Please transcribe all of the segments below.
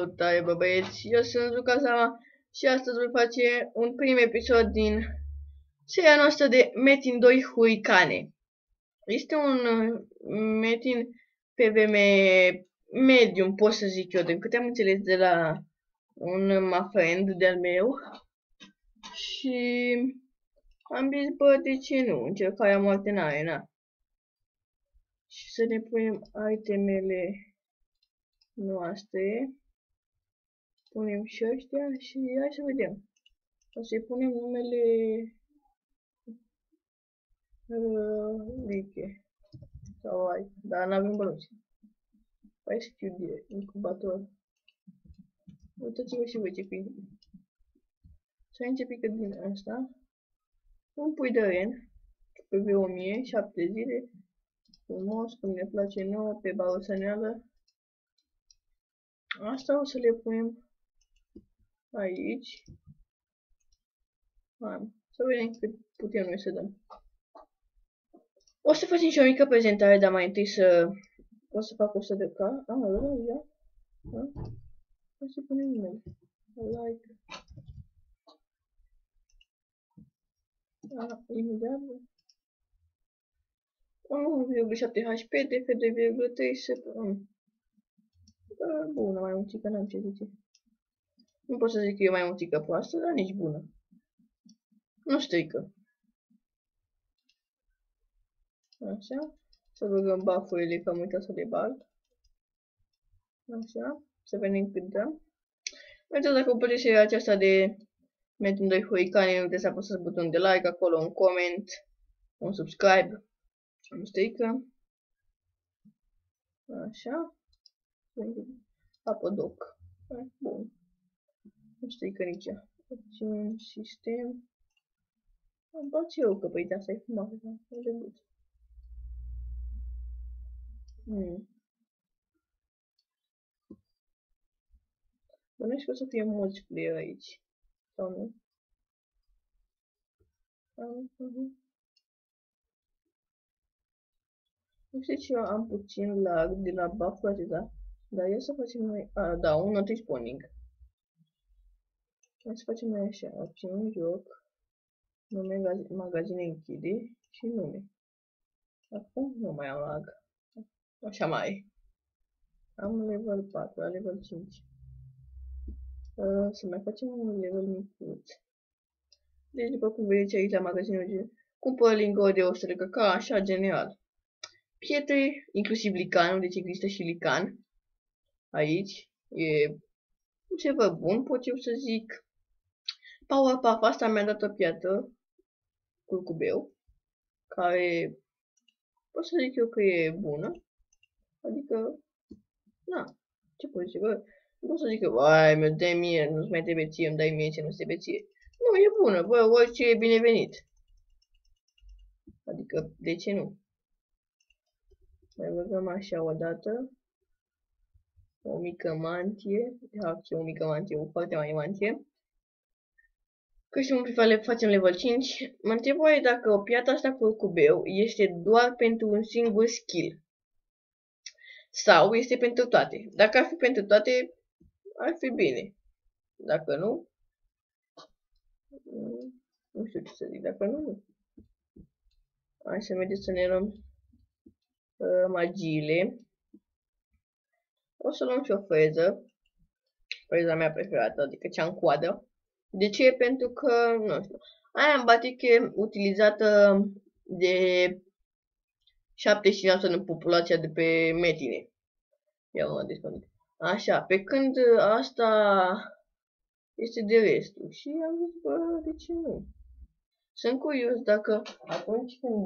Salutare, bă băieți, eu sunt Zucasama și astăzi voi face un prim episod din seria noastră de Metin 2 Hurricane. Este un Metin PVM medium, pot să zic eu, din câte am înțeles de la un friend de-al meu. Și am zis, bă, de ce nu, încercarea moarte n-are, na. Și să ne punem itemele noastre. Punem și ăștia și hai să vedem. O să-i punem numele Liche. Sau ai, dar n-avem bănuți. Hai să fiu de incubator. Uitați-vă și voi ce fi. Să începi că din asta. Un pui de ren. Pe V1000, 7 zile. Frumos, cum ne place nouă, pe barosăneală. Asta o să le punem aici. Să vedem cât putem noi să dăm. O să facem și o mică prezentare, dar mai întâi o să fac 100 de K. Ia. O să punem numele. Like. Imediat. 1,7 HP, DF 2,3 bună, mai multică, n-am ce zice. Nu pot să zic că e mai multică proastă, dar nici bună. Nu strică. Așa. Să băgăm buff-urile, că am uitat să le bag. Așa. Să vedem cât dăm. Uitați, dacă vă place seria aceasta de Metin 2 Hurricane, nu uitați să apăsați butonul de like, acolo un comment, un subscribe. Nu strică. Așa. Apodoc. Bun. Nu strică nici ea. Facem sistem. Am bat și eu, că pe asta e frumos. E de gust. Bănuiesc că o să fie mulți player aici. Sau nu? Nu știu ce, am puțin lag de la buff-ul acesta. Dar ia să facem noi... da, un not respawning. Hai să facem noi așa. Opțiuni joc. Nume magazine închide. Și nume. Acum nu mai am lag. Așa mai. Am level 4, la level 5. Să mai facem un level micuț. Deci, după cum vedeți aici la magazinul, cumpără linguri de 100 de cacao, așa, general. Pietre, inclusiv licanul, deci există și lican. Aici. E ceva bun, pot eu să zic. Power Puff, asta mi-a dat o piatră. Curcubeu. Care pot să zic eu că e bună. Adică, na, ce pot zice, bă? Nu pot să zic că, uai, mi-o dai mie, nu-ți mai trebuie ție, îmi dai mie ce nu-ți trebuie ție. Nu, e bună, bă, orice e binevenit. Adică, de ce nu? Mai băgăm așa o dată. O mică mantie. De fapt, o mică mantie, o foarte mare mantie. Că și le facem level 5. Mă întreb oare dacă o piatră asta curcubeu este doar pentru un singur skill. Sau este pentru toate. Dacă ar fi pentru toate, ar fi bine. Dacă nu, nu știu ce să zic. Dacă nu, nu. Hai să mergem să ne luăm magiile. O să luăm și o freză. Freza mea preferată, adică cea în coadă. De ce? Pentru că, nu știu, aia în batic e utilizată de 75% în populația de pe Metine. Ia mă disponibil. Așa, pe când asta este de restul. Și am zis, bă, de ce nu? Sunt curios dacă atunci când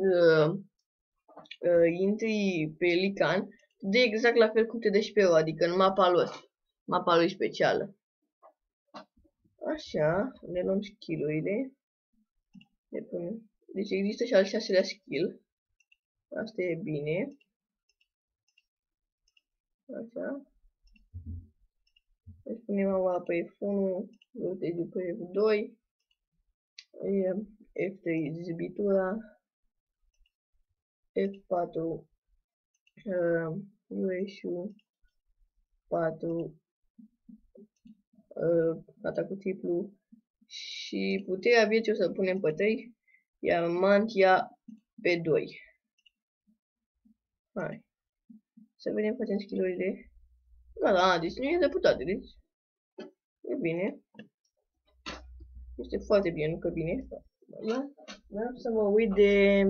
intri pe Lican, de exact la fel cum te dă și pe ăla, adică în mapa lui specială. Așa, ne luăm skill-urile. Deci există și al 6-lea skill. Asta e bine. Așa. Deci punem aua pe F1, voltejul pe F2. F3 zibitura. F4 US 4 atacul triplu și puterea vieții o să punem pe 3, iar mantia pe 2. Hai. Să vedem, facem skill-urile. Da, deci nu e deputate, deci e bine. Este foarte bine, nu că bine. Da? Vreau să mă uit de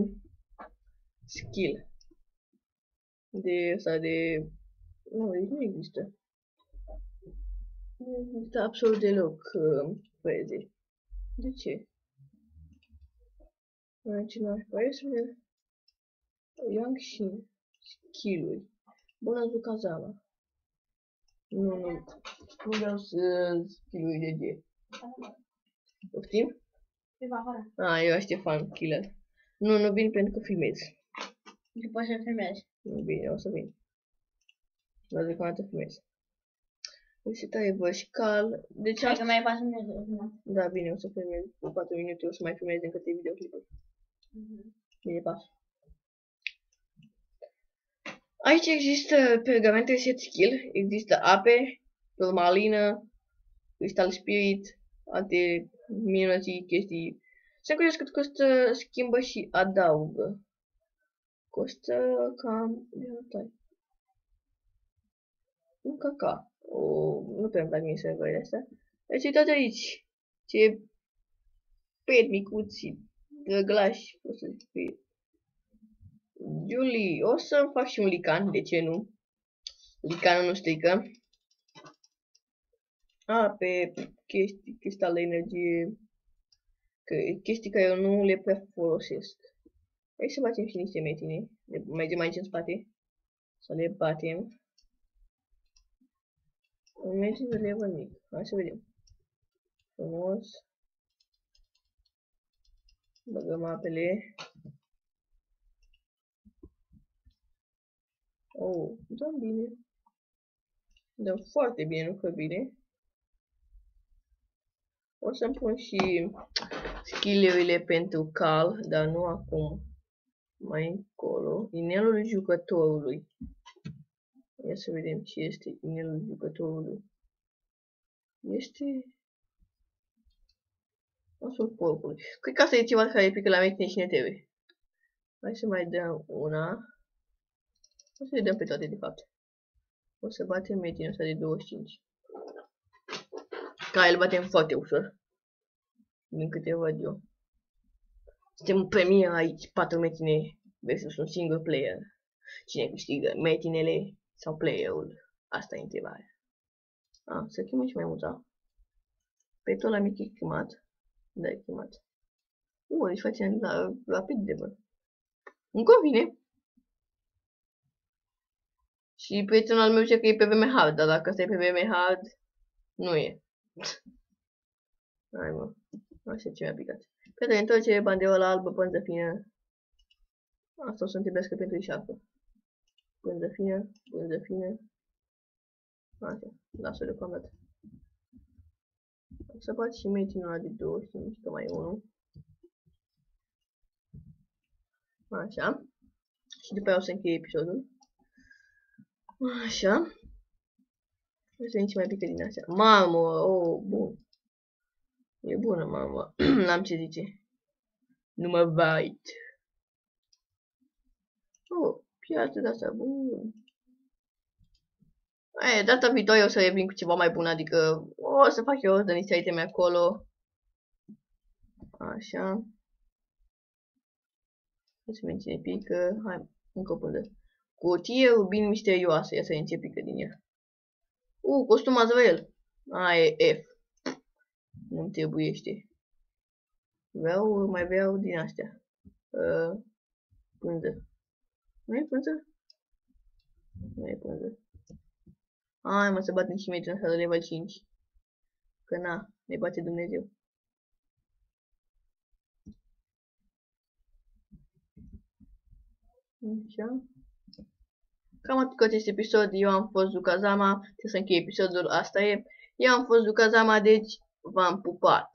skill. De asta de... Nu, deci nu există. Nu există absolut deloc poezie. De ce? Ce n-aș pare să vedem. Young și skill-uri. Bună zi, Kazama. Nu. Nu vreau să skill-uri de G. Poftim? Eu Ștefan Killer. Nu vin pentru că filmez. După ce filmezi. Nu bine, o să vin. Dar deocamdată filmez. Și tare vertical. Deci Hai că mai e 4 minute. Da, bine, o să filmez. În 4 minute o să mai filmez încă 3 videoclipuri. Bine, pas. Aici există pergamente set skill. Există ape, turmalină, cristal spirit, alte minunății, chestii. Sunt curios cât costă schimbă și adaugă. Costă cam... un caca. Nu prea îmi plac mie serverele astea. Deci uitați aici. Ce pet micuți, drăglași, o să zic. Julie, o să-mi fac și un lican, de ce nu? Licanul nu strică. Pe chestii, cristal de energie. Chestii care eu nu le prea folosesc. Hai să batem și niște metine. Mergem aici în spate. Să le batem. Mergem de level mic. Hai să vedem. Frumos. Băgăm apele. Dăm bine. Dăm foarte bine, nu că bine. O să-mi pun și skill-urile pentru cal, dar nu acum. Mai încolo. Inelul jucătorului. Ia să vedem ce este inelul jucătorului. Este... Osul porcului. Cred că asta e ceva care pică la metine și ne trebuie. Hai să mai dăm una. O să le dăm pe toate, de fapt. O să batem metinul ăsta de 25. Care îl batem foarte ușor. Din câte văd eu. Suntem în premieră aici, 4 metine versus un single player. Cine câștigă, metinele sau playerul? Asta e întrebarea. Să chemăm și mai mult, da? Pe tot la mic e chemat. Da, e chemat. Deci facem rapid de bă. Îmi convine. Și prietenul al meu zice că e pe vreme hard, dar dacă ăsta e pe vreme hard, nu e. Hai mă, așa ce mi-a picat. Pentru întoarce banderola albă, pânză fină. Asta o să-mi trebuiască pentru eșarfă. Pânză fină, pânză fină. Așa, lasă-o deocamdată. O să bat și metinul ăla de 25, că mai e unul. Așa. Și după aia o să încheie episodul. Așa. O să vedem ce mai pică din astea. Mamă, bun. E bună, mamă. N-am ce zice. Nu mă vait. Piață de asta, bun. Data viitoare o să revin cu ceva mai bun, adică o să fac eu de niște iteme acolo. Așa. Să vedem cine pică. Hai, încă o pânză. Cutie rubin misterioasă. Ia să vedem ce pică din ea. Costum Azrael. E F. Nu-mi trebuiește. Mai vreau din astea. Pânză. Nu e pânză? Nu e pânză. Hai mă, să batem și meciul ăsta de level 5. Că na, ne bate Dumnezeu. Așa. Cam atât cu acest episod. Eu am fost Lucazama. Trebuie să închei episodul, asta e. Eu am fost Lucazama, deci v-am pupat.